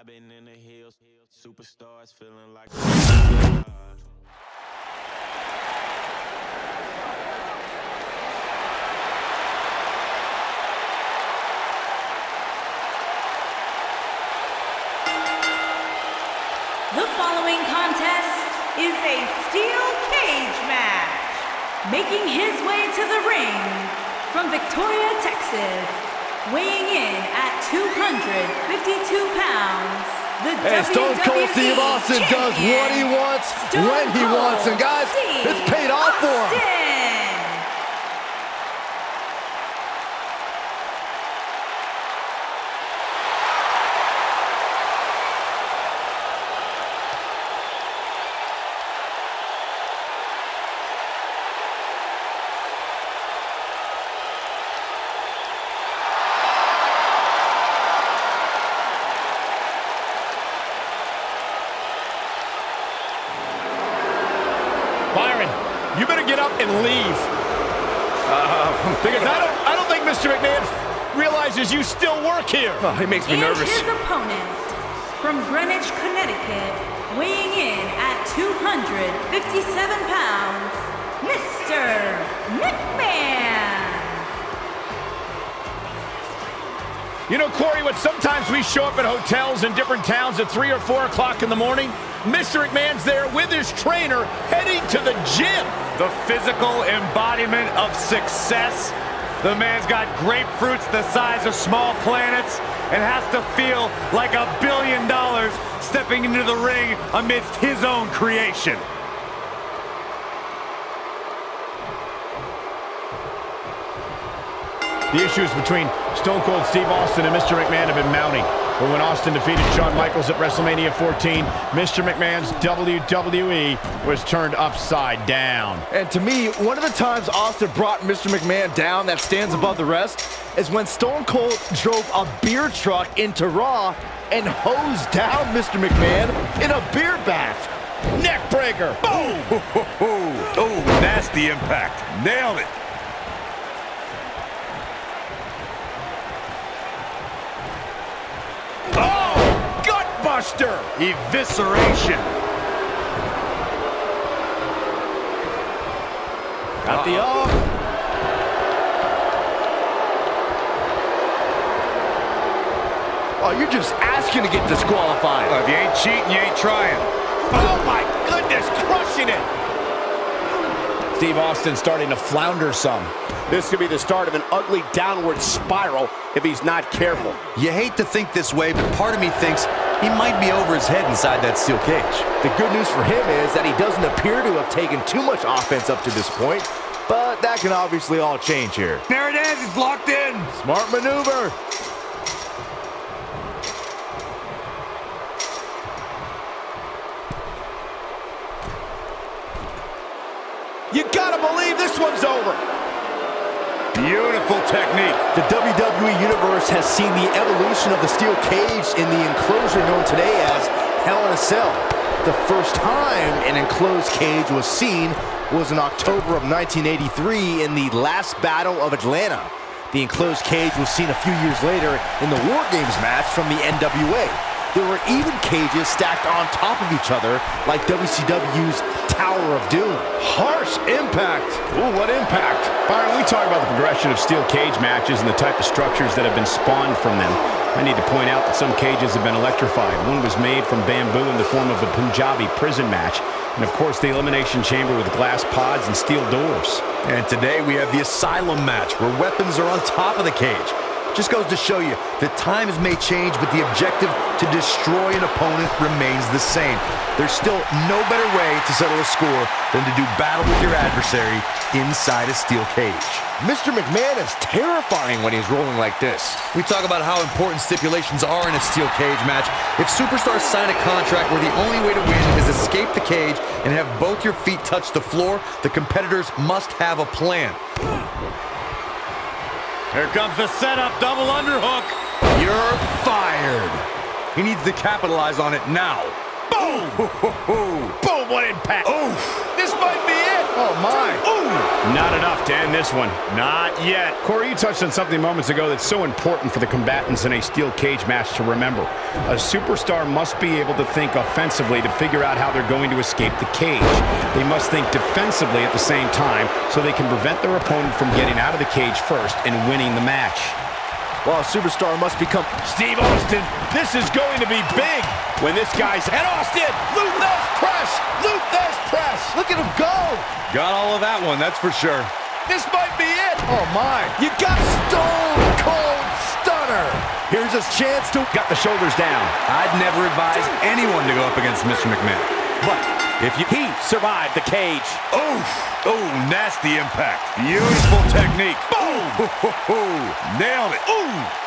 Vibing in the hills, superstars feeling like The following contest is a steel cage match. Making his way to the ring from Victoria, Texas, weighing in at 252 pounds, the And Stone Cold Steve Austin does what he wants, when he wants, and guys, it's paid off for him. Byron, you better get up and leave. Because I don't think Mr. McMahon realizes you still work here. Oh, he makes me nervous. And his opponent from Greenwich, Connecticut, weighing in at 257 pounds, Mr. McMahon. You know, Corey, when sometimes we show up at hotels in different towns at 3 or 4 o'clock in the morning, Mr. McMahon's there with his trainer heading to the gym. The physical embodiment of success. The man's got grapefruits the size of small planets and has to feel like $1 billion stepping into the ring amidst his own creation. The issues between Stone Cold Steve Austin and Mr. McMahon have been mounting. But when Austin defeated Shawn Michaels at WrestleMania 14, Mr. McMahon's WWE was turned upside down. And to me, one of the times Austin brought Mr. McMahon down that stands above the rest is when Stone Cold drove a beer truck into Raw and hosed down Mr. McMahon in a beer bath. Neck breaker. Boom! Oh, nasty impact. Nailed it. Oh, gutbuster! Evisceration. Got the up. Oh, you're just asking to get disqualified. If you ain't cheating, you ain't trying. Oh my goodness, crushing it! Steve Austin starting to flounder some. This could be the start of an ugly downward spiral if he's not careful. You hate to think this way, but part of me thinks he might be over his head inside that steel cage. The good news for him is that he doesn't appear to have taken too much offense up to this point, but that can obviously all change here. There it is. It's locked in. Smart maneuver. You gotta believe this one's over. Beautiful technique. The WWE Universe has seen the evolution of the steel cage in the enclosure known today as Hell in a Cell. The first time an enclosed cage was seen was in October of 1983 in the last Battle of Atlanta. The enclosed cage was seen a few years later in the War Games match from the NWA. There were even cages stacked on top of each other like WCW's Tower of Doom. Harsh impact. Ooh, what impact. Byron, we talk about the progression of steel cage matches and the type of structures that have been spawned from them. I need to point out that some cages have been electrified. One was made from bamboo in the form of a Punjabi prison match. And of course, the elimination chamber with glass pods and steel doors. And today we have the Asylum match, where weapons are on top of the cage. Just goes to show you that times may change, but the objective to destroy an opponent remains the same. There's still no better way to settle a score than to do battle with your adversary inside a steel cage. Mr. McMahon is terrifying when he's rolling like this. We talk about how important stipulations are in a steel cage match. If superstars sign a contract where the only way to win is escape the cage and have both your feet touch the floor, the competitors must have a plan. Here comes the setup, double underhook. You're fired. He needs to capitalize on it now. Boom! Boom, what impact. Oof. This might be it. Oh, my. Ooh! Not enough to end this one. Not yet. Corey, you touched on something moments ago that's so important for the combatants in a steel cage match to remember. A superstar must be able to think offensively to figure out how they're going to escape the cage. They must think defensively at the same time so they can prevent their opponent from getting out of the cage first and winning the match. Well, a superstar must become... Steve Austin, this is going to be big. When this guy's... And Austin! Luther's press! Luther's press! Look at him go! Got all of that one, that's for sure. This might be it! Oh, my. You got Stone Cold Stunner. Here's his chance to... Got the shoulders down. I'd never advise anyone to go up against Mr. McMahon. But if you... He survived the cage. Oof! Oh, nasty impact. Beautiful technique. Boom! Nailed it. Ooh!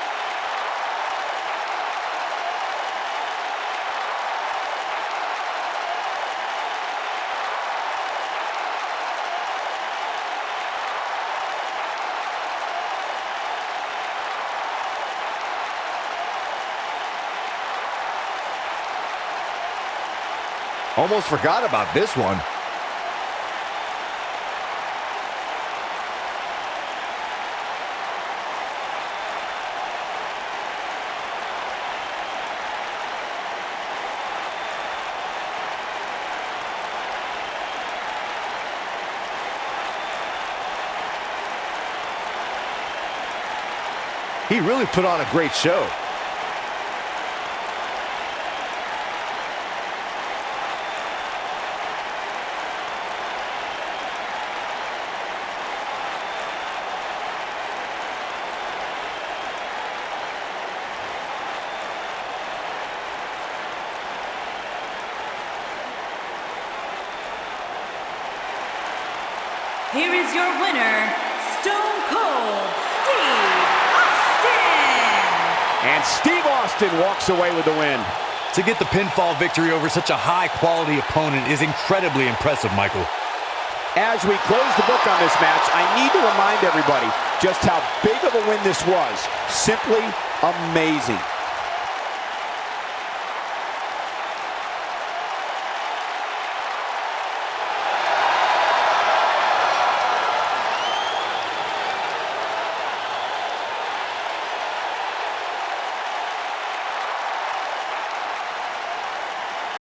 Almost forgot about this one. He really put on a great show. Here is your winner, Stone Cold Steve Austin! And Steve Austin walks away with the win. To get the pinfall victory over such a high-quality opponent is incredibly impressive, Michael. As we close the book on this match, I need to remind everybody just how big of a win this was. Simply amazing.